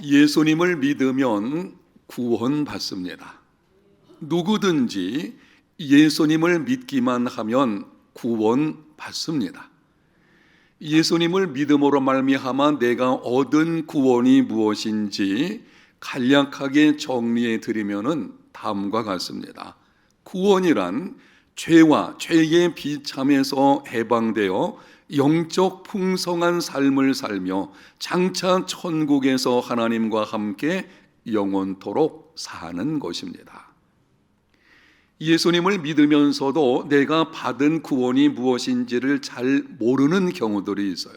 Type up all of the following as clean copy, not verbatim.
예수님을 믿으면 구원받습니다. 누구든지 예수님을 믿기만 하면 구원받습니다. 예수님을 믿음으로 말미암아 내가 얻은 구원이 무엇인지 간략하게 정리해 드리면은 다음과 같습니다. 구원이란 죄와 죄의 비참에서 해방되어 영적 풍성한 삶을 살며 장차 천국에서 하나님과 함께 영원토록 사는 것입니다. 예수님을 믿으면서도 내가 받은 구원이 무엇인지를 잘 모르는 경우들이 있어요.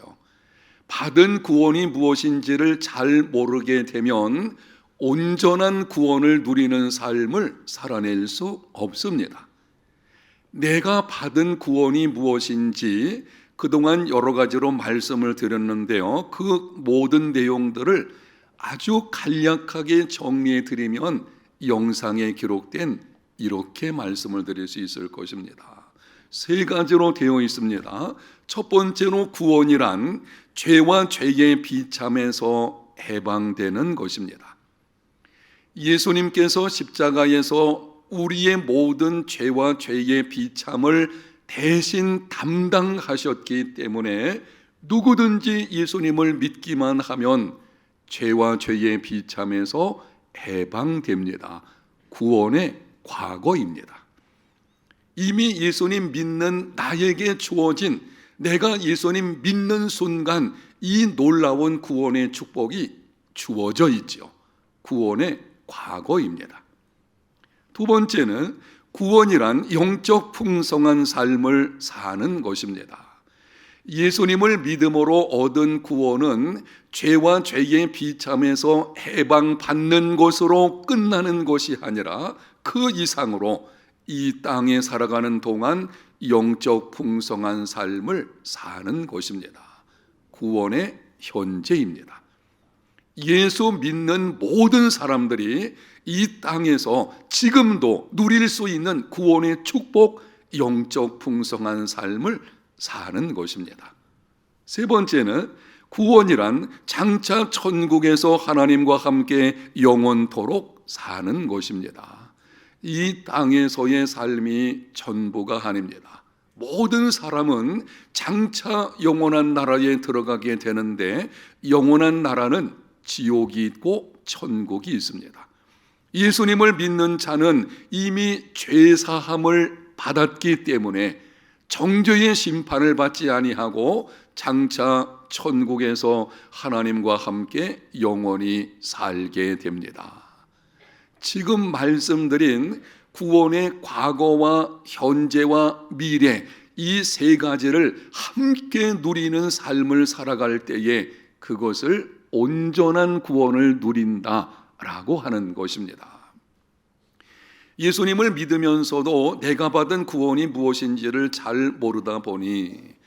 받은 구원이 무엇인지를 잘 모르게 되면 온전한 구원을 누리는 삶을 살아낼 수 없습니다. 내가 받은 구원이 무엇인지 그동안 여러 가지로 말씀을 드렸는데요. 그 모든 내용들을 아주 간략하게 정리해 드리면 영상에 기록된 이렇게 말씀을 드릴 수 있을 것입니다. 세 가지로 되어 있습니다. 첫 번째로 구원이란 죄와 죄의 비참에서 해방되는 것입니다. 예수님께서 십자가에서 우리의 모든 죄와 죄의 비참을 대신 담당하셨기 때문에 누구든지 예수님을 믿기만 하면 죄와 죄의 비참에서 해방됩니다. 구원의 과거입니다. 이미 예수님 믿는 나에게 주어진, 내가 예수님 믿는 순간 이 놀라운 구원의 축복이 주어져 있죠. 구원의 과거입니다. 두 번째는 구원이란 영적 풍성한 삶을 사는 것입니다. 예수님을 믿음으로 얻은 구원은 죄와 죄의 비참에서 해방받는 것으로 끝나는 것이 아니라 그 이상으로 이 땅에 살아가는 동안 영적 풍성한 삶을 사는 것입니다. 구원의 현재입니다. 예수 믿는 모든 사람들이 이 땅에서 지금도 누릴 수 있는 구원의 축복, 영적 풍성한 삶을 사는 것입니다. 세 번째는 구원이란 장차 천국에서 하나님과 함께 영원토록 사는 것입니다. 이 땅에서의 삶이 전부가 아닙니다. 모든 사람은 장차 영원한 나라에 들어가게 되는데 영원한 나라는 지옥이 있고 천국이 있습니다. 예수님을 믿는 자는 이미 죄사함을 받았기 때문에 정죄의 심판을 받지 아니하고 장차 천국에서 하나님과 함께 영원히 살게 됩니다. 지금 말씀드린 구원의 과거와 현재와 미래, 이 세 가지를 함께 누리는 삶을 살아갈 때에 그것을 온전한 구원을 누린다라고 하는 것입니다. 예수님을 믿으면서도 내가 받은 구원이 무엇인지를 잘 모르다 보니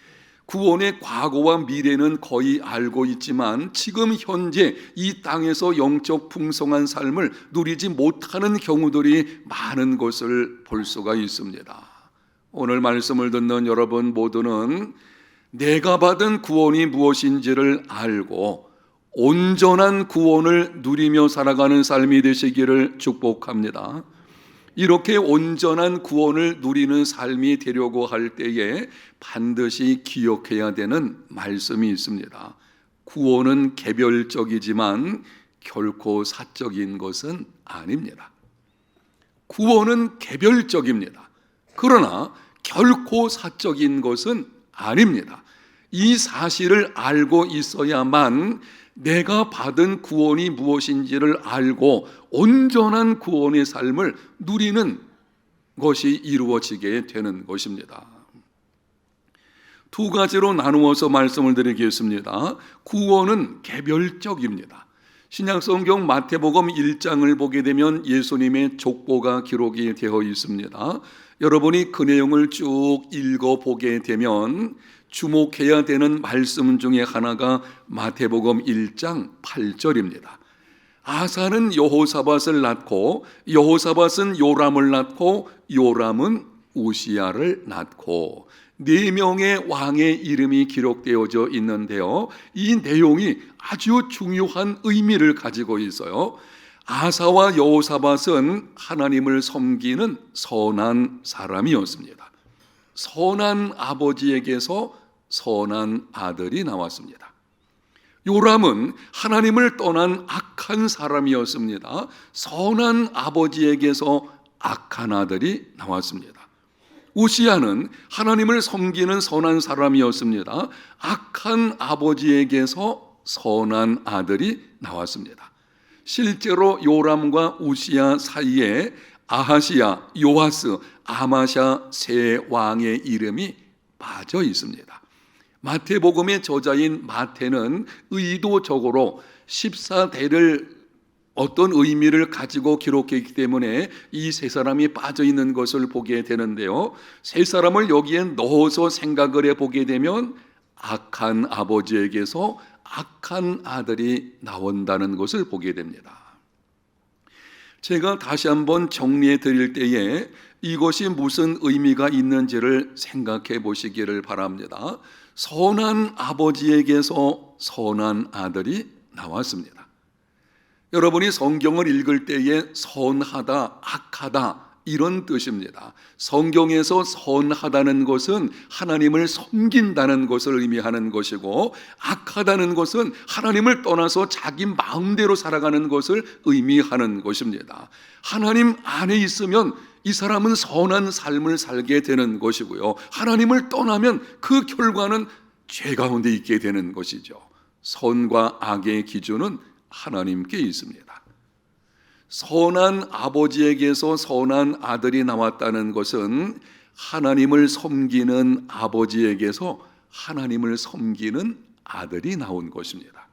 구원의 과거와 미래는 거의 알고 있지만 지금 현재 이 땅에서 영적 풍성한 삶을 누리지 못하는 경우들이 많은 것을 볼 수가 있습니다. 오늘 말씀을 듣는 여러분 모두는 내가 받은 구원이 무엇인지를 알고 온전한 구원을 누리며 살아가는 삶이 되시기를 축복합니다. 이렇게 온전한 구원을 누리는 삶이 되려고 할 때에 반드시 기억해야 되는 말씀이 있습니다. 구원은 개별적이지만 결코 사적인 것은 아닙니다. 구원은 개별적입니다. 그러나 결코 사적인 것은 아닙니다. 이 사실을 알고 있어야만 내가 받은 구원이 무엇인지를 알고 온전한 구원의 삶을 누리는 것이 이루어지게 되는 것입니다. 두 가지로 나누어서 말씀을 드리겠습니다. 구원은 개별적입니다. 신약성경 마태복음 1장을 보게 되면 예수님의 족보가 기록이 되어 있습니다. 여러분이 그 내용을 쭉 읽어보게 되면 주목해야 되는 말씀 중에 하나가 마태복음 1장 8절입니다. 아사는 여호사밧을 낳고 여호사밧은 요람을 낳고 요람은 우시야를 낳고 4명의 왕의 이름이 기록되어져 있는데요, 이 내용이 아주 중요한 의미를 가지고 있어요. 아사와 여호사밧은 하나님을 섬기는 선한 사람이었습니다. 선한 아버지에게서 선한 아들이 나왔습니다. 요람은 하나님을 떠난 악한 사람이었습니다. 선한 아버지에게서 악한 아들이 나왔습니다. 우시야는 하나님을 섬기는 선한 사람이었습니다. 악한 아버지에게서 선한 아들이 나왔습니다. 실제로 요람과 우시야 사이에 아하시야, 요아스, 아마샤 세 왕의 이름이 빠져 있습니다. 마태복음의 저자인 마태는 의도적으로 14대를 어떤 의미를 가지고 기록했기 때문에 이 세 사람이 빠져 있는 것을 보게 되는데요, 세 사람을 여기에 넣어서 생각을 해보게 되면 악한 아버지에게서 악한 아들이 나온다는 것을 보게 됩니다. 제가 다시 한번 정리해 드릴 때에 이것이 무슨 의미가 있는지를 생각해 보시기를 바랍니다. 선한 아버지에게서 선한 아들이 나왔습니다. 여러분이 성경을 읽을 때에 선하다, 악하다 이런 뜻입니다. 성경에서 선하다는 것은 하나님을 섬긴다는 것을 의미하는 것이고, 악하다는 것은 하나님을 떠나서 자기 마음대로 살아가는 것을 의미하는 것입니다. 하나님 안에 있으면 이 사람은 선한 삶을 살게 되는 것이고요, 하나님을 떠나면 그 결과는 죄 가운데 있게 되는 것이죠. 선과 악의 기준은 하나님께 있습니다. 선한 아버지에게서 선한 아들이 나왔다는 것은 하나님을 섬기는 아버지에게서 하나님을 섬기는 아들이 나온 것입니다.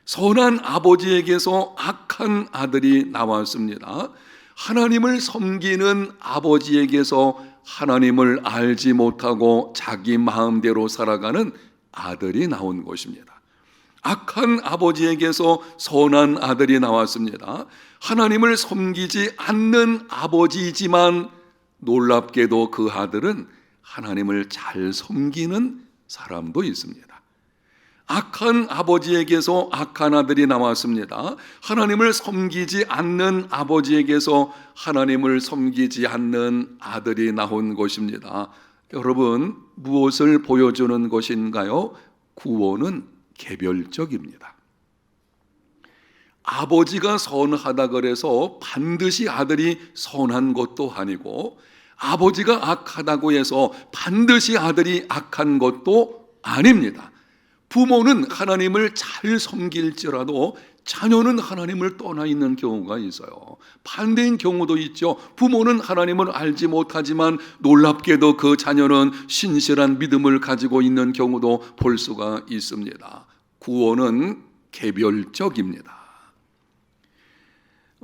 선한 아버지에게서 악한 아들이 나왔습니다. 하나님을 섬기는 아버지에게서 하나님을 알지 못하고 자기 마음대로 살아가는 아들이 나온 것입니다. 악한 아버지에게서 선한 아들이 나왔습니다. 하나님을 섬기지 않는 아버지이지만 놀랍게도 그 아들은 하나님을 잘 섬기는 사람도 있습니다. 악한 아버지에게서 악한 아들이 나왔습니다. 하나님을 섬기지 않는 아버지에게서 하나님을 섬기지 않는 아들이 나온 것입니다. 여러분, 무엇을 보여주는 것인가요? 구원은 개별적입니다. 아버지가 선하다 그래서 반드시 아들이 선한 것도 아니고, 아버지가 악하다고 해서 반드시 아들이 악한 것도 아닙니다. 부모는 하나님을 잘 섬길지라도 자녀는 하나님을 떠나 있는 경우가 있어요. 반대인 경우도 있죠. 부모는 하나님을 알지 못하지만 놀랍게도 그 자녀는 신실한 믿음을 가지고 있는 경우도 볼 수가 있습니다. 구원은 개별적입니다.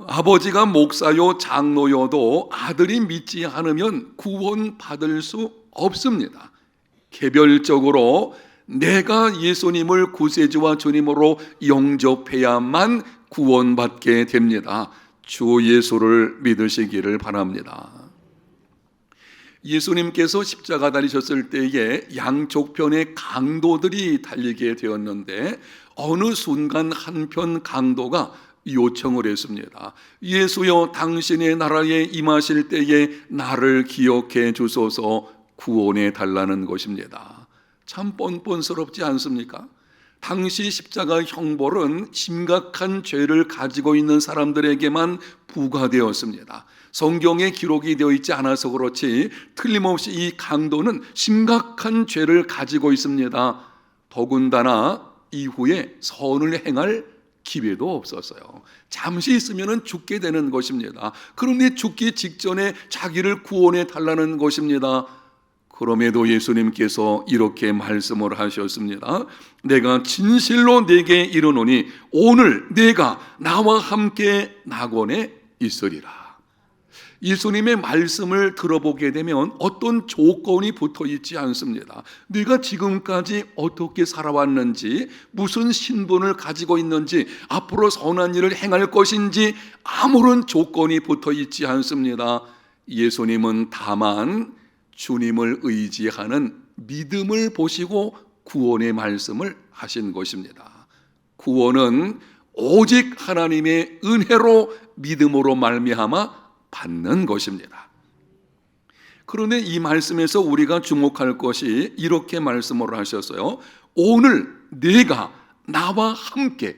아버지가 목사요 장로여도 아들이 믿지 않으면 구원 받을 수 없습니다. 개별적으로 내가 예수님을 구세주와 주님으로 영접해야만 구원받게 됩니다. 주 예수를 믿으시기를 바랍니다. 예수님께서 십자가 달리셨을 때에 양쪽 편에 강도들이 달리게 되었는데, 어느 순간 한편 강도가 요청을 했습니다. 예수여, 당신의 나라에 임하실 때에 나를 기억해 주소서, 구원해 달라는 것입니다. 참 뻔뻔스럽지 않습니까? 당시 십자가 형벌은 심각한 죄를 가지고 있는 사람들에게만 부과되었습니다. 성경에 기록이 되어 있지 않아서 그렇지 틀림없이 이 강도는 심각한 죄를 가지고 있습니다. 더군다나 이후에 선을 행할 기회도 없었어요. 잠시 있으면 죽게 되는 것입니다. 그런데 죽기 직전에 자기를 구원해 달라는 것입니다. 그럼에도 예수님께서 이렇게 말씀을 하셨습니다. 내가 진실로 네게 이르노니 오늘 네가 나와 함께 낙원에 있으리라. 예수님의 말씀을 들어보게 되면 어떤 조건이 붙어 있지 않습니다. 네가 지금까지 어떻게 살아왔는지, 무슨 신분을 가지고 있는지, 앞으로 선한 일을 행할 것인지 아무런 조건이 붙어 있지 않습니다. 예수님은 다만 주님을 의지하는 믿음을 보시고 구원의 말씀을 하신 것입니다. 구원은 오직 하나님의 은혜로 믿음으로 말미암아 받는 것입니다. 그런데 이 말씀에서 우리가 주목할 것이 이렇게 말씀을 하셨어요. 오늘 내가 나와 함께,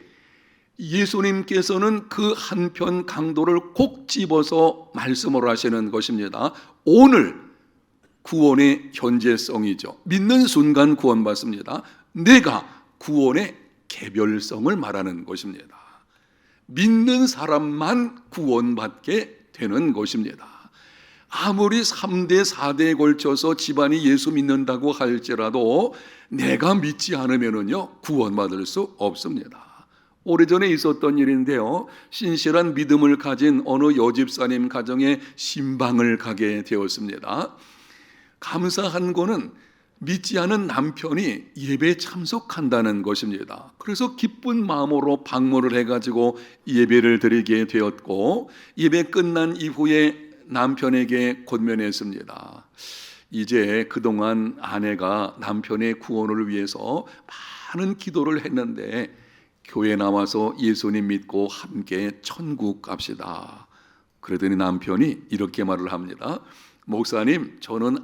예수님께서는 그 한편 강도를 콕 집어서 말씀을 하시는 것입니다. 오늘 구원의 현재성이죠. 믿는 순간 구원받습니다. 내가 구원의 개별성을 말하는 것입니다. 믿는 사람만 구원받게 되는 것입니다. 아무리 3대 4대에 걸쳐서 집안이 예수 믿는다고 할지라도 내가 믿지 않으면요 구원받을 수 없습니다. 오래전에 있었던 일인데요, 신실한 믿음을 가진 어느 여집사님 가정에 신방을 가게 되었습니다. 감사한 거는 믿지 않은 남편이 예배에 참석한다는 것입니다. 그래서 기쁜 마음으로 방문을 해가지고 예배를 드리게 되었고, 예배 끝난 이후에 남편에게 권면했습니다. 이제 그동안 아내가 남편의 구원을 위해서 많은 기도를 했는데 교회 나와서 예수님 믿고 함께 천국 갑시다. 그러더니 남편이 이렇게 말을 합니다. 목사님, 저는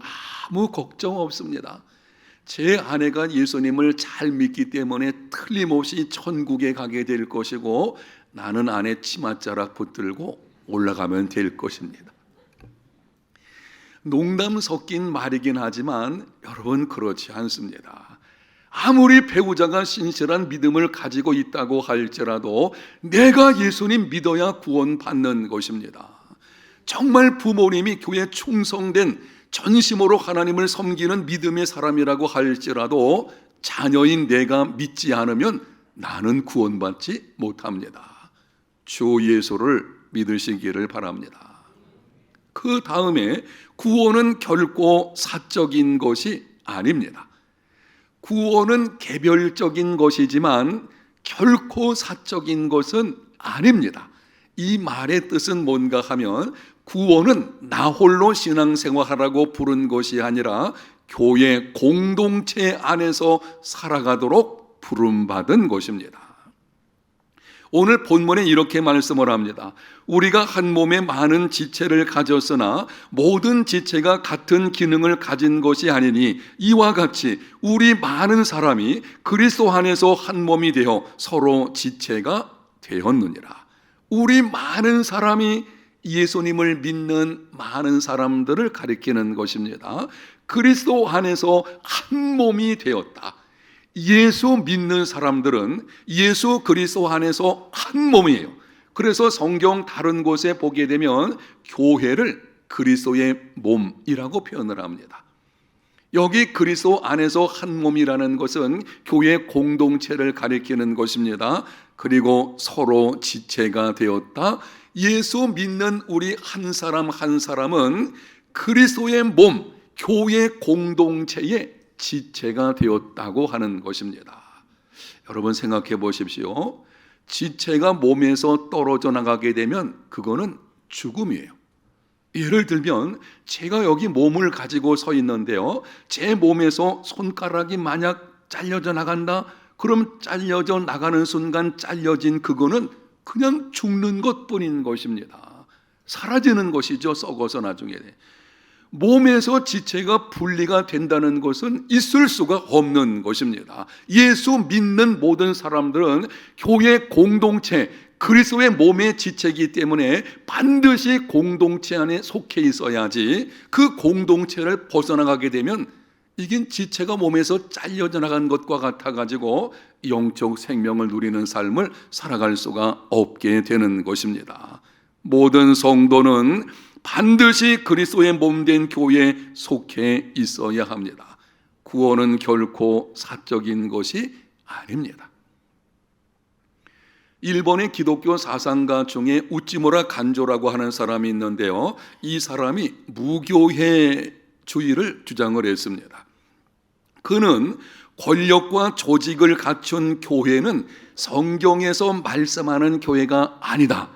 아무 걱정 없습니다. 제 아내가 예수님을 잘 믿기 때문에 틀림없이 천국에 가게 될 것이고 나는 아내 치맛자락 붙들고 올라가면 될 것입니다. 농담 섞인 말이긴 하지만 여러분, 그렇지 않습니다. 아무리 배우자가 신실한 믿음을 가지고 있다고 할지라도 내가 예수님 믿어야 구원받는 것입니다. 정말 부모님이 교회에 충성된 전심으로 하나님을 섬기는 믿음의 사람이라고 할지라도 자녀인 내가 믿지 않으면 나는 구원받지 못합니다. 주 예수를 믿으시기를 바랍니다. 그 다음에 구원은 결코 사적인 것이 아닙니다. 구원은 개별적인 것이지만 결코 사적인 것은 아닙니다. 이 말의 뜻은 뭔가 하면 구원은 나 홀로 신앙생활하라고 부른 것이 아니라 교회 공동체 안에서 살아가도록 부름받은 것입니다. 오늘 본문에 이렇게 말씀을 합니다. 우리가 한 몸에 많은 지체를 가졌으나 모든 지체가 같은 기능을 가진 것이 아니니 이와 같이 우리 많은 사람이 그리스도 안에서 한 몸이 되어 서로 지체가 되었느니라. 우리 많은 사람이 예수님을 믿는 많은 사람들을 가리키는 것입니다. 그리스도 안에서 한 몸이 되었다. 예수 믿는 사람들은 예수 그리스도 안에서 한 몸이에요. 그래서 성경 다른 곳에 보게 되면 교회를 그리스도의 몸이라고 표현을 합니다. 여기 그리스도 안에서 한 몸이라는 것은 교회 공동체를 가리키는 것입니다. 그리고 서로 지체가 되었다. 예수 믿는 우리 한 사람 한 사람은 그리스도의 몸, 교회 공동체의 지체가 되었다고 하는 것입니다. 여러분 생각해 보십시오. 지체가 몸에서 떨어져 나가게 되면 그거는 죽음이에요. 예를 들면 제가 여기 몸을 가지고 서 있는데요, 제 몸에서 손가락이 만약 잘려져 나간다? 그럼 잘려져 나가는 순간 잘려진 그거는 그냥 죽는 것뿐인 것입니다. 사라지는 것이죠. 썩어서 나중에. 몸에서 지체가 분리가 된다는 것은 있을 수가 없는 것입니다. 예수 믿는 모든 사람들은 교회 공동체, 그리스도의 몸의 지체이기 때문에 반드시 공동체 안에 속해 있어야지, 그 공동체를 벗어나가게 되면 이긴 지체가 몸에서 잘려져 나간 것과 같아가지고 영적 생명을 누리는 삶을 살아갈 수가 없게 되는 것입니다. 모든 성도는 반드시 그리스도의 몸된 교회에 속해 있어야 합니다. 구원은 결코 사적인 것이 아닙니다. 일본의 기독교 사상가 중에 우찌무라 간조라고 하는 사람이 있는데요, 이 사람이 무교회주의를 주장을 했습니다. 그는 권력과 조직을 갖춘 교회는 성경에서 말씀하는 교회가 아니다,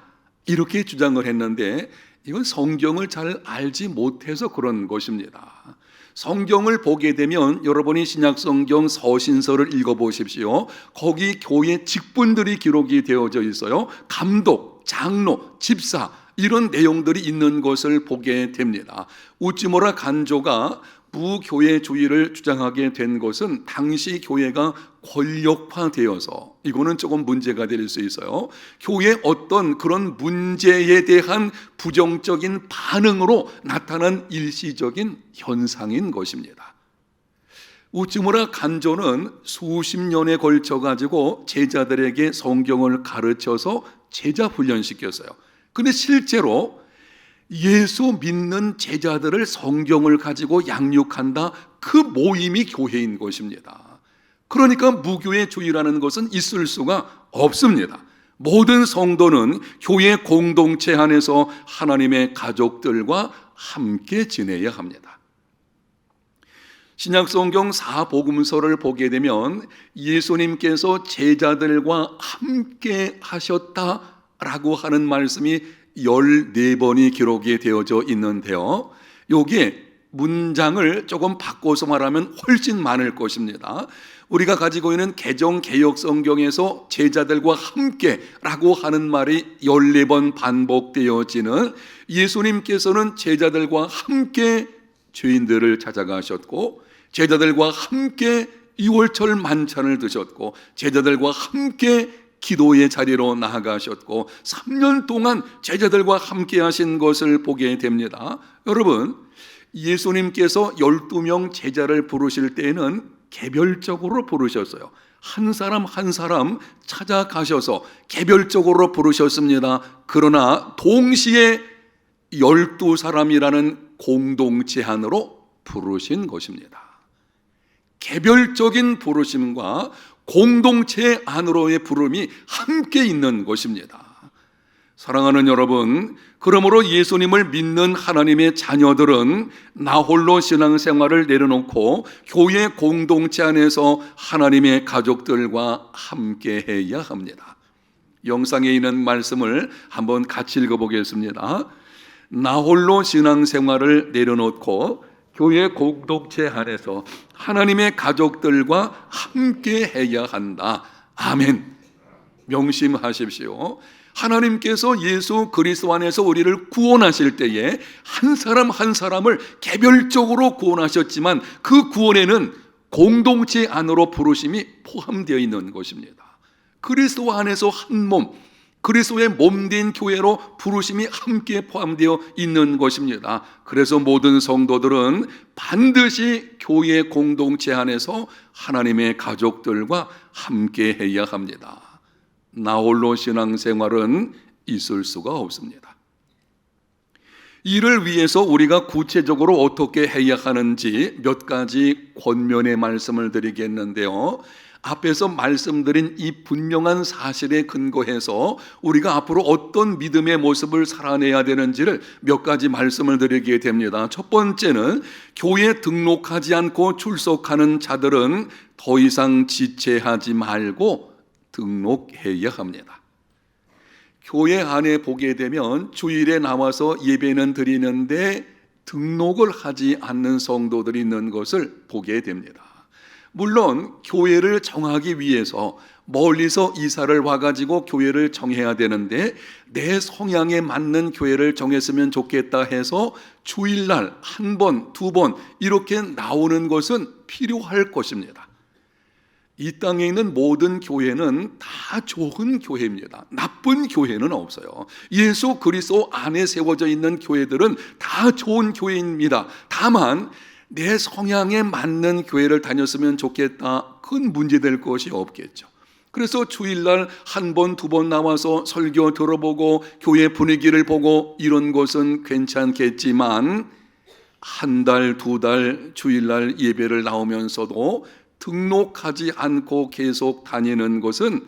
이렇게 주장을 했는데 이건 성경을 잘 알지 못해서 그런 것입니다. 성경을 보게 되면 여러분이 신약성경 서신서를 읽어보십시오. 거기 교회 직분들이 기록이 되어져 있어요. 감독, 장로, 집사 이런 내용들이 있는 것을 보게 됩니다. 우찌모라 간조가 무교회주의를 주장하게 된 것은 당시 교회가 권력화되어서, 이거는 조금 문제가 될 수 있어요. 교회의 어떤 그런 문제에 대한 부정적인 반응으로 나타난 일시적인 현상인 것입니다. 우찌무라 간조는 수십 년에 걸쳐 가지고 제자들에게 성경을 가르쳐서 제자 훈련시켰어요. 근데 실제로 예수 믿는 제자들을 성경을 가지고 양육한다, 그 모임이 교회인 것입니다. 그러니까 무교회주의라는 것은 있을 수가 없습니다. 모든 성도는 교회 공동체 안에서 하나님의 가족들과 함께 지내야 합니다. 신약성경 4복음서를 보게 되면 예수님께서 제자들과 함께 하셨다라고 하는 말씀이 14번이 기록이 되어져 있는데요, 여기에 문장을 조금 바꿔서 말하면 훨씬 많을 것입니다. 우리가 가지고 있는 개정개혁성경에서 제자들과 함께라고 하는 말이 14번 반복되어지는, 예수님께서는 제자들과 함께 죄인들을 찾아가셨고, 제자들과 함께 유월절 만찬을 드셨고, 제자들과 함께 기도의 자리로 나아가셨고, 3년 동안 제자들과 함께 하신 것을 보게 됩니다. 여러분, 예수님께서 12명 제자를 부르실 때에는 개별적으로 부르셨어요. 한 사람 한 사람 찾아가셔서 개별적으로 부르셨습니다. 그러나 동시에 12사람이라는 공동체 안으로 부르신 것입니다. 개별적인 부르심과 공동체 안으로의 부름이 함께 있는 것입니다. 사랑하는 여러분, 그러므로 예수님을 믿는 하나님의 자녀들은 나홀로 신앙생활을 내려놓고 교회 공동체 안에서 하나님의 가족들과 함께 해야 합니다. 영상에 있는 말씀을 한번 같이 읽어보겠습니다. 나홀로 신앙생활을 내려놓고 교회 공동체 안에서 하나님의 가족들과 함께 해야 한다. 아멘. 명심하십시오. 하나님께서 예수 그리스도 안에서 우리를 구원하실 때에 한 사람 한 사람을 개별적으로 구원하셨지만 그 구원에는 공동체 안으로 부르심이 포함되어 있는 것입니다. 그리스도 안에서 한 몸, 그리스도의 몸된 교회로 부르심이 함께 포함되어 있는 것입니다. 그래서 모든 성도들은 반드시 교회 공동체 안에서 하나님의 가족들과 함께 해야 합니다. 나홀로 신앙생활은 있을 수가 없습니다. 이를 위해서 우리가 구체적으로 어떻게 해야 하는지 몇 가지 권면의 말씀을 드리겠는데요, 앞에서 말씀드린 이 분명한 사실에 근거해서 우리가 앞으로 어떤 믿음의 모습을 살아내야 되는지를 몇 가지 말씀을 드리게 됩니다. 첫 번째는 교회에 등록하지 않고 출석하는 자들은 더 이상 지체하지 말고 등록해야 합니다. 교회 안에 보게 되면 주일에 나와서 예배는 드리는데 등록을 하지 않는 성도들이 있는 것을 보게 됩니다. 물론 교회를 정하기 위해서 멀리서 이사를 와가지고 교회를 정해야 되는데 내 성향에 맞는 교회를 정했으면 좋겠다 해서 주일날 한 번, 두 번 이렇게 나오는 것은 필요할 것입니다. 이 땅에 있는 모든 교회는 다 좋은 교회입니다. 나쁜 교회는 없어요. 예수 그리스도 안에 세워져 있는 교회들은 다 좋은 교회입니다. 다만 내 성향에 맞는 교회를 다녔으면 좋겠다, 그건 문제될 것이 없겠죠. 그래서 주일날 한 번, 두 번 나와서 설교 들어보고 교회 분위기를 보고 이런 것은 괜찮겠지만 한 달, 두 달 주일날 예배를 나오면서도 등록하지 않고 계속 다니는 것은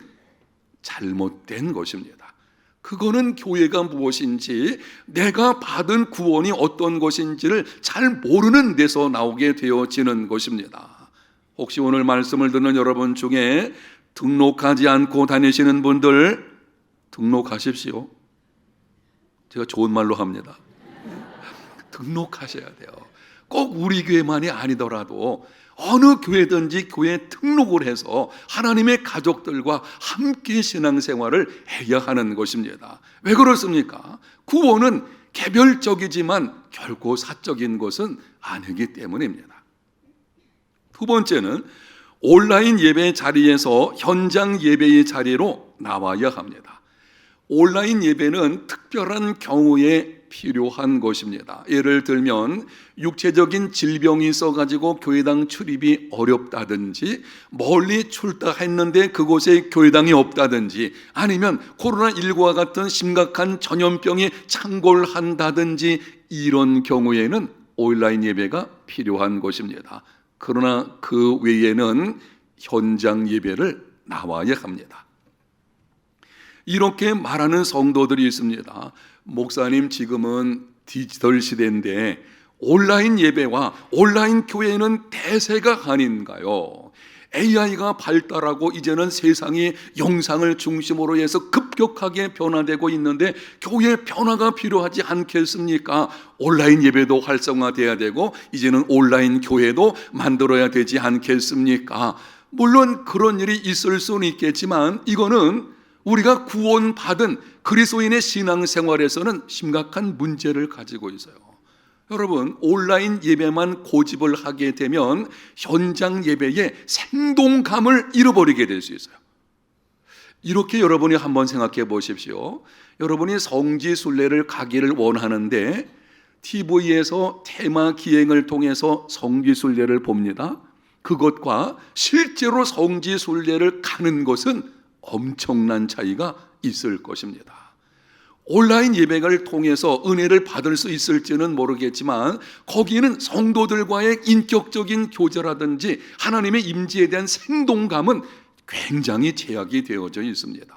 잘못된 것입니다. 그거는 교회가 무엇인지, 내가 받은 구원이 어떤 것인지를 잘 모르는 데서 나오게 되어지는 것입니다. 혹시 오늘 말씀을 듣는 여러분 중에 등록하지 않고 다니시는 분들 등록하십시오. 제가 좋은 말로 합니다. 등록하셔야 돼요. 꼭 우리 교회만이 아니더라도 어느 교회든지 교회에 등록을 해서 하나님의 가족들과 함께 신앙생활을 해야 하는 것입니다. 왜 그렇습니까? 구원은 개별적이지만 결코 사적인 것은 아니기 때문입니다. 두 번째는 온라인 예배 자리에서 현장 예배의 자리로 나와야 합니다. 온라인 예배는 특별한 경우에 필요한 것입니다. 예를 들면 육체적인 질병이 있어가지고 교회당 출입이 어렵다든지, 멀리 출타했는데 그곳에 교회당이 없다든지, 아니면 코로나19와 같은 심각한 전염병이 창궐한다든지, 이런 경우에는 온라인 예배가 필요한 것입니다. 그러나 그 외에는 현장 예배를 나와야 합니다. 이렇게 말하는 성도들이 있습니다. 목사님, 지금은 디지털 시대인데 온라인 예배와 온라인 교회는 대세가 아닌가요? AI가 발달하고 이제는 세상이 영상을 중심으로 해서 급격하게 변화되고 있는데 교회 변화가 필요하지 않겠습니까? 온라인 예배도 활성화돼야 되고 이제는 온라인 교회도 만들어야 되지 않겠습니까? 물론 그런 일이 있을 수는 있겠지만 이거는 우리가 구원받은 그리스도인의 신앙생활에서는 심각한 문제를 가지고 있어요. 여러분, 온라인 예배만 고집을 하게 되면 현장 예배의 생동감을 잃어버리게 될 수 있어요. 이렇게 여러분이 한번 생각해 보십시오. 여러분이 성지순례를 가기를 원하는데 TV에서 테마 기행을 통해서 성지순례를 봅니다. 그것과 실제로 성지순례를 가는 것은 엄청난 차이가 있을 것입니다. 온라인 예배를 통해서 은혜를 받을 수 있을지는 모르겠지만 거기는 성도들과의 인격적인 교제라든지 하나님의 임재에 대한 생동감은 굉장히 제약이 되어져 있습니다.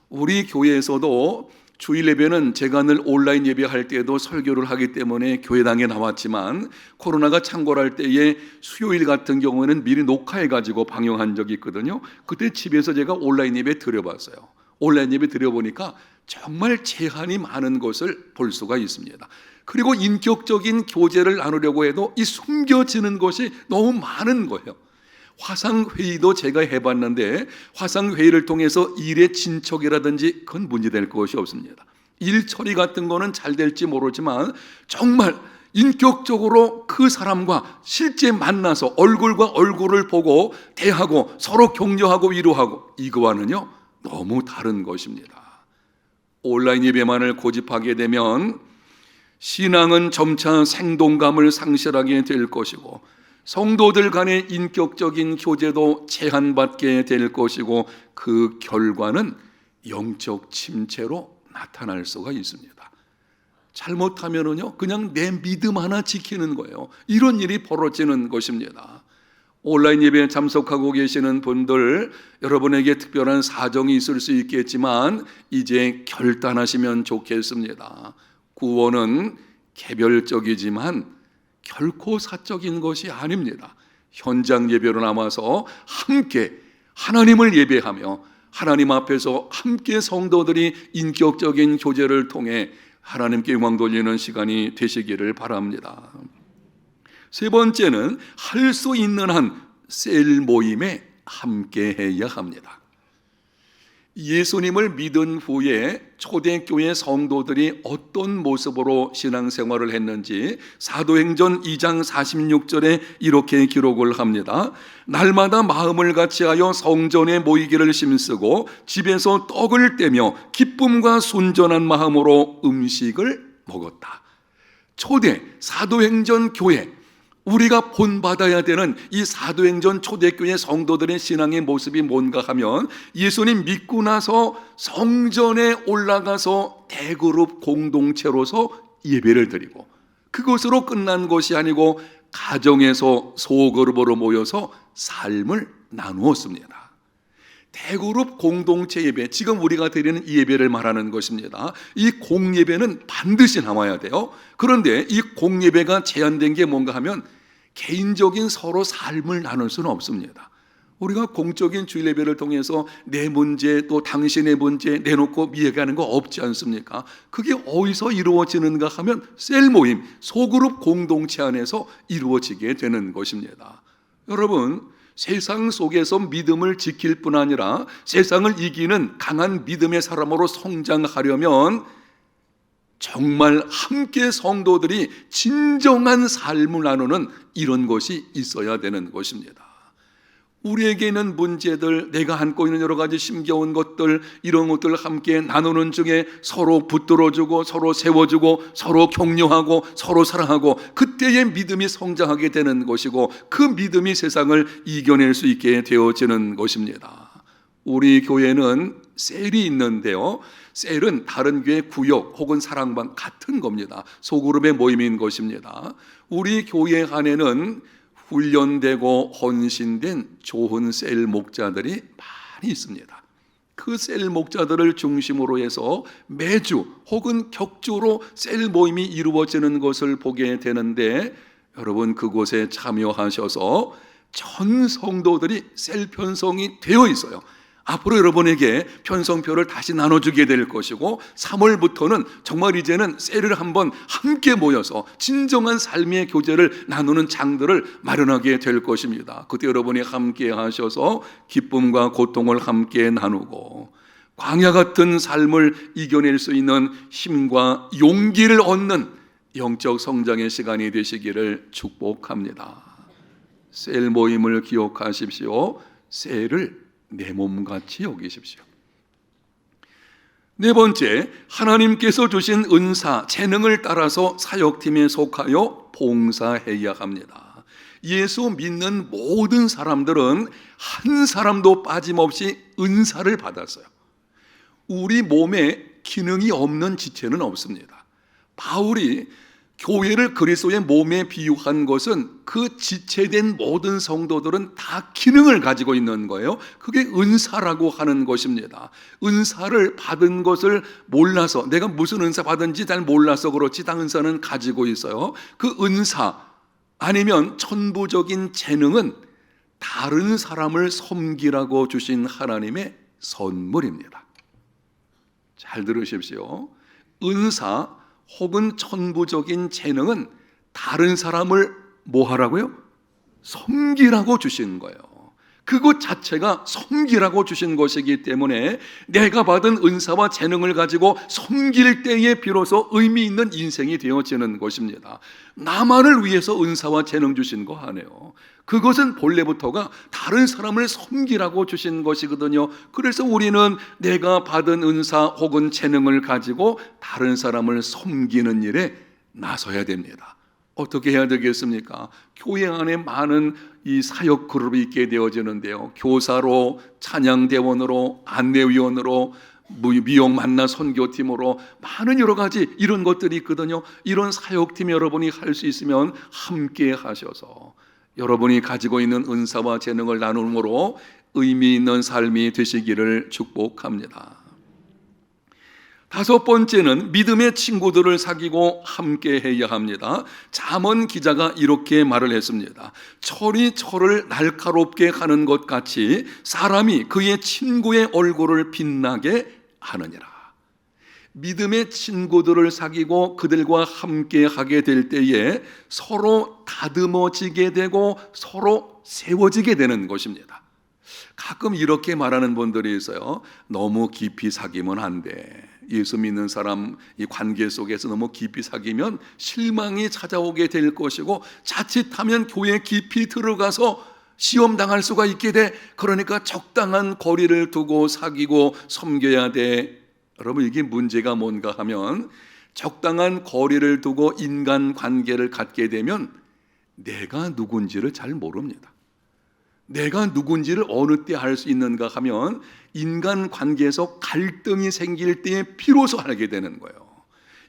우리 교회에서도 주일 예배는 제가 늘 온라인 예배할 때에도 설교를 하기 때문에 교회당에 나왔지만 코로나가 창궐할 때에 수요일 같은 경우에는 미리 녹화해가지고 방영한 적이 있거든요. 그때 집에서 제가 온라인 예배 드려봤어요. 온라인 예배 드려보니까 정말 제한이 많은 것을 볼 수가 있습니다. 그리고 인격적인 교제를 나누려고 해도 이 숨겨지는 것이 너무 많은 거예요. 화상회의도 제가 해봤는데 화상회의를 통해서 일의 진척이라든지 그건 문제될 것이 없습니다. 일 처리 같은 거는 잘 될지 모르지만 정말 인격적으로 그 사람과 실제 만나서 얼굴과 얼굴을 보고 대하고 서로 격려하고 위로하고 이거와는요 너무 다른 것입니다. 온라인 예배만을 고집하게 되면 신앙은 점차 생동감을 상실하게 될 것이고 성도들 간의 인격적인 교제도 제한받게 될 것이고 그 결과는 영적 침체로 나타날 수가 있습니다. 잘못하면은요 그냥 내 믿음 하나 지키는 거예요. 이런 일이 벌어지는 것입니다. 온라인 예배에 참석하고 계시는 분들, 여러분에게 특별한 사정이 있을 수 있겠지만 이제 결단하시면 좋겠습니다. 구원은 개별적이지만 결코 사적인 것이 아닙니다. 현장 예배로 남아서 함께 하나님을 예배하며 하나님 앞에서 함께 성도들이 인격적인 교제를 통해 하나님께 영광 돌리는 시간이 되시기를 바랍니다. 세 번째는 할 수 있는 한 셀 모임에 함께 해야 합니다. 예수님을 믿은 후에 초대교회 성도들이 어떤 모습으로 신앙생활을 했는지 사도행전 2장 46절에 이렇게 기록을 합니다. 날마다 마음을 같이하여 성전에 모이기를 힘쓰고 집에서 떡을 떼며 기쁨과 순전한 마음으로 음식을 먹었다. 초대 사도행전 교회, 우리가 본받아야 되는 이 사도행전 초대교회 성도들의 신앙의 모습이 뭔가 하면 예수님 믿고 나서 성전에 올라가서 대그룹 공동체로서 예배를 드리고 그것으로 끝난 것이 아니고 가정에서 소그룹으로 모여서 삶을 나누었습니다. 대그룹 공동체 예배, 지금 우리가 드리는 이 예배를 말하는 것입니다. 이 공예배는 반드시 나와야 돼요. 그런데 이 공예배가 제한된 게 뭔가 하면 개인적인 서로 삶을 나눌 수는 없습니다. 우리가 공적인 주일 예배를 통해서 내 문제 또 당신의 문제 내놓고 이야기하는 거 없지 않습니까? 그게 어디서 이루어지는가 하면 셀 모임, 소그룹 공동체 안에서 이루어지게 되는 것입니다. 여러분, 세상 속에서 믿음을 지킬 뿐 아니라 세상을 이기는 강한 믿음의 사람으로 성장하려면 정말 함께 성도들이 진정한 삶을 나누는 이런 것이 있어야 되는 것입니다. 우리에게 있는 문제들, 내가 안고 있는 여러 가지 힘겨운 것들, 이런 것들을 함께 나누는 중에 서로 붙들어주고 서로 세워주고 서로 격려하고 서로 사랑하고, 그때의 믿음이 성장하게 되는 것이고 그 믿음이 세상을 이겨낼 수 있게 되어지는 것입니다. 우리 교회는 셀이 있는데요, 셀은 다른 교회 구역 혹은 사랑방 같은 겁니다. 소그룹의 모임인 것입니다. 우리 교회 안에는 훈련되고 헌신된 좋은 셀 목자들이 많이 있습니다. 그 셀 목자들을 중심으로 해서 매주 혹은 격주로 셀 모임이 이루어지는 것을 보게 되는데, 여러분 그곳에 참여하셔서 전 성도들이 셀 편성이 되어 있어요. 앞으로 여러분에게 편성표를 다시 나눠주게 될 것이고 3월부터는 정말 이제는 셀을 한번 함께 모여서 진정한 삶의 교제를 나누는 장들을 마련하게 될 것입니다. 그때 여러분이 함께 하셔서 기쁨과 고통을 함께 나누고 광야 같은 삶을 이겨낼 수 있는 힘과 용기를 얻는 영적 성장의 시간이 되시기를 축복합니다. 셀 모임을 기억하십시오. 셀을 내 몸같이 여기십시오. 네 번째, 하나님께서 주신 은사, 재능을 따라서 사역팀에 속하여 봉사해야 합니다. 예수 믿는 모든 사람들은 한 사람도 빠짐없이 은사를 받았어요. 우리 몸에 기능이 없는 지체는 없습니다. 바울이 교회를 그리스도의 몸에 비유한 것은 그 지체된 모든 성도들은 다 기능을 가지고 있는 거예요. 그게 은사라고 하는 것입니다. 은사를 받은 것을 몰라서, 내가 무슨 은사 받은지 잘 몰라서 그렇지 다 은사는 가지고 있어요. 그 은사 아니면 천부적인 재능은 다른 사람을 섬기라고 주신 하나님의 선물입니다. 잘 들으십시오. 은사 혹은 천부적인 재능은 다른 사람을 뭐 하라고요? 섬기라고 주신 거예요. 그것 자체가 섬기라고 주신 것이기 때문에 내가 받은 은사와 재능을 가지고 섬길 때에 비로소 의미 있는 인생이 되어지는 것입니다. 나만을 위해서 은사와 재능 주신 거 아니에요. 그것은 본래부터가 다른 사람을 섬기라고 주신 것이거든요. 그래서 우리는 내가 받은 은사 혹은 재능을 가지고 다른 사람을 섬기는 일에 나서야 됩니다. 어떻게 해야 되겠습니까? 교회 안에 많은 이 사역 그룹이 있게 되어지는데요, 교사로, 찬양대원으로, 안내위원으로, 미용 만나 선교팀으로 많은 여러 가지 이런 것들이 있거든요. 이런 사역팀 여러분이 할 수 있으면 함께 하셔서 여러분이 가지고 있는 은사와 재능을 나눔으로 의미 있는 삶이 되시기를 축복합니다. 다섯 번째는 믿음의 친구들을 사귀고 함께 해야 합니다. 잠언 기자가 이렇게 말을 했습니다. 철이 철을 날카롭게 하는 것 같이 사람이 그의 친구의 얼굴을 빛나게 하느니라. 믿음의 친구들을 사귀고 그들과 함께 하게 될 때에 서로 다듬어지게 되고 서로 세워지게 되는 것입니다. 가끔 이렇게 말하는 분들이 있어요. 너무 깊이 사귀면 안 돼. 예수 믿는 사람 이 관계 속에서 너무 깊이 사귀면 실망이 찾아오게 될 것이고 자칫하면 교회 깊이 들어가서 시험 당할 수가 있게 돼. 그러니까 적당한 거리를 두고 사귀고 섬겨야 돼. 여러분, 이게 문제가 뭔가 하면 적당한 거리를 두고 인간 관계를 갖게 되면 내가 누군지를 잘 모릅니다. 내가 누군지를 어느 때 알 수 있는가 하면 인간 관계에서 갈등이 생길 때에 비로소 알게 되는 거예요.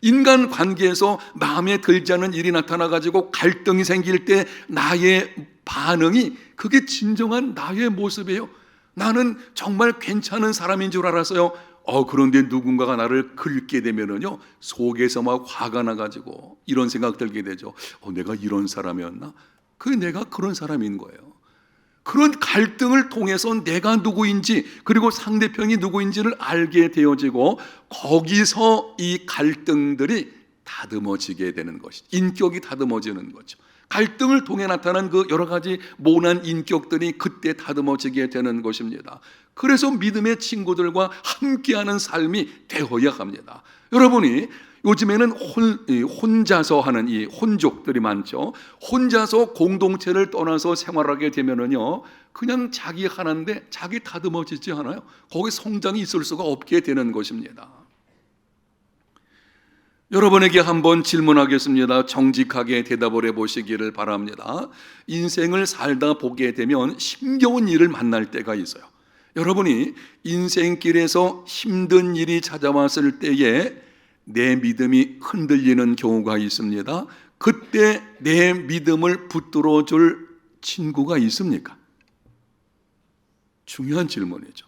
인간 관계에서 마음에 들지 않는 일이 나타나가지고 갈등이 생길 때 나의 반응이 그게 진정한 나의 모습이에요. 나는 정말 괜찮은 사람인 줄 알았어요. 그런데 누군가가 나를 긁게 되면은요, 속에서 막 화가 나가지고 이런 생각 들게 되죠. 내가 이런 사람이었나? 그게 내가 그런 사람인 거예요. 그런 갈등을 통해서 내가 누구인지 그리고 상대편이 누구인지를 알게 되어지고 거기서 이 갈등들이 다듬어지게 되는 것이 인격이 다듬어지는 거죠. 갈등을 통해 나타난 그 여러 가지 모난 인격들이 그때 다듬어지게 되는 것입니다. 그래서 믿음의 친구들과 함께하는 삶이 되어야 합니다. 여러분이 요즘에는 혼자서 하는 이 혼족들이 많죠. 혼자서 공동체를 떠나서 생활하게 되면은요, 그냥 자기 하나인데 자기 다듬어지지 않아요. 거기 성장이 있을 수가 없게 되는 것입니다. 여러분에게 한번 질문하겠습니다. 정직하게 대답을 해보시기를 바랍니다. 인생을 살다 보게 되면 힘겨운 일을 만날 때가 있어요. 여러분이 인생길에서 힘든 일이 찾아왔을 때에 내 믿음이 흔들리는 경우가 있습니다. 그때 내 믿음을 붙들어 줄 친구가 있습니까? 중요한 질문이죠.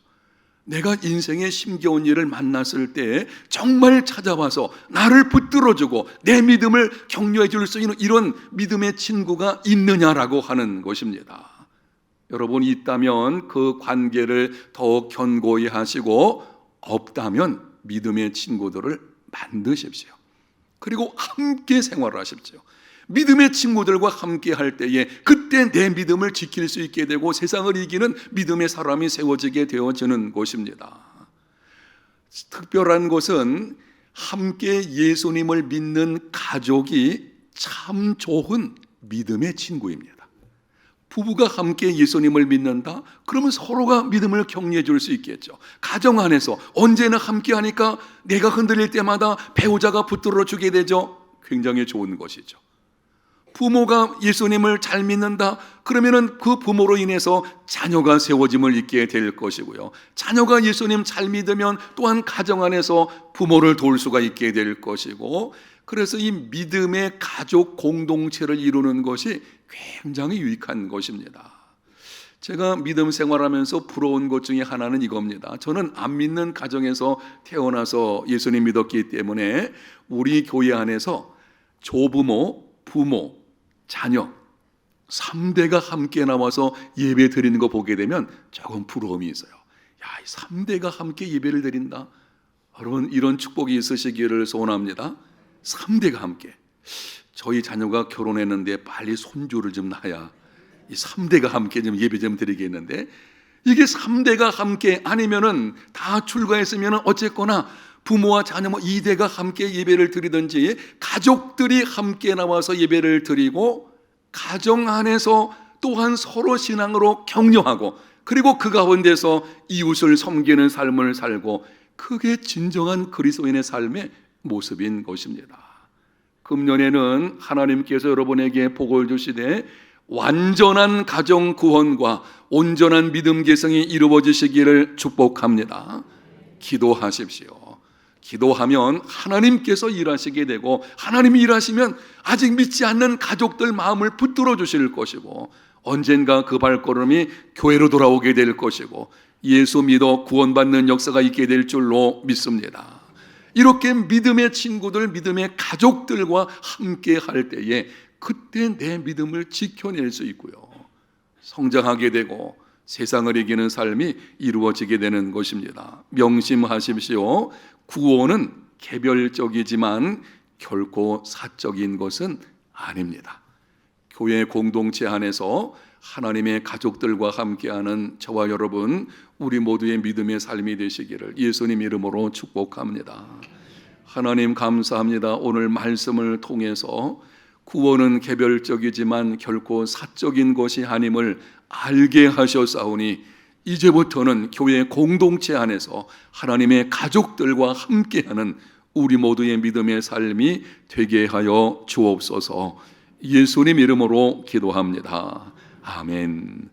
내가 인생의 힘겨운 일을 만났을 때 정말 찾아와서 나를 붙들어주고 내 믿음을 격려해 줄 수 있는 이런 믿음의 친구가 있느냐라고 하는 것입니다. 여러분이 있다면 그 관계를 더 견고히 하시고, 없다면 믿음의 친구들을 만드십시오. 그리고 함께 생활하십시오. 믿음의 친구들과 함께 할 때에 그때 내 믿음을 지킬 수 있게 되고 세상을 이기는 믿음의 사람이 세워지게 되어지는 것입니다. 특별한 것은 함께 예수님을 믿는 가족이 참 좋은 믿음의 친구입니다. 부부가 함께 예수님을 믿는다? 그러면 서로가 믿음을 격려해 줄 수 있겠죠. 가정 안에서 언제나 함께 하니까 내가 흔들릴 때마다 배우자가 붙들어 주게 되죠. 굉장히 좋은 것이죠. 부모가 예수님을 잘 믿는다? 그러면은 그 부모로 인해서 자녀가 세워짐을 있게 될 것이고요. 자녀가 예수님 잘 믿으면 또한 가정 안에서 부모를 도울 수가 있게 될 것이고, 그래서 이 믿음의 가족 공동체를 이루는 것이 굉장히 유익한 것입니다. 제가 믿음 생활하면서 부러운 것 중에 하나는 이겁니다. 저는 안 믿는 가정에서 태어나서 예수님 믿었기 때문에 우리 교회 안에서 조부모, 부모, 자녀 3대가 함께 나와서 예배 드리는 거 보게 되면 조금 부러움이 있어요. 야, 이 3대가 함께 예배를 드린다. 여러분, 이런 축복이 있으시기를 소원합니다. 3대가 함께. 저희 자녀가 결혼했는데 빨리 손주를 좀 낳아야 이 3대가 함께 좀 예배 좀 드리겠는데, 이게 3대가 함께 아니면은 다 출가했으면은 어쨌거나 부모와 자녀 2대가 함께 예배를 드리든지 가족들이 함께 나와서 예배를 드리고 가정 안에서 또한 서로 신앙으로 격려하고 그리고 그 가운데서 이웃을 섬기는 삶을 살고, 그게 진정한 그리스도인의 삶의 모습인 것입니다. 금년에는 하나님께서 여러분에게 복을 주시되 완전한 가정 구원과 온전한 믿음 계승이 이루어지시기를 축복합니다. 기도하십시오. 기도하면 하나님께서 일하시게 되고, 하나님이 일하시면 아직 믿지 않는 가족들 마음을 붙들어 주실 것이고, 언젠가 그 발걸음이 교회로 돌아오게 될 것이고, 예수 믿어 구원받는 역사가 있게 될 줄로 믿습니다. 이렇게 믿음의 친구들, 믿음의 가족들과 함께 할 때에 그때 내 믿음을 지켜낼 수 있고요, 성장하게 되고 세상을 이기는 삶이 이루어지게 되는 것입니다. 명심하십시오. 구원은 개별적이지만 결코 사적인 것은 아닙니다. 교회 공동체 안에서 하나님의 가족들과 함께하는 저와 여러분, 우리 모두의 믿음의 삶이 되시기를 예수님 이름으로 축복합니다. 하나님 감사합니다. 오늘 말씀을 통해서 구원은 개별적이지만 결코 사적인 것이 아님을 알게 하셨사오니, 이제부터는 교회 공동체 안에서 하나님의 가족들과 함께하는 우리 모두의 믿음의 삶이 되게 하여 주옵소서. 예수님 이름으로 기도합니다. 아멘.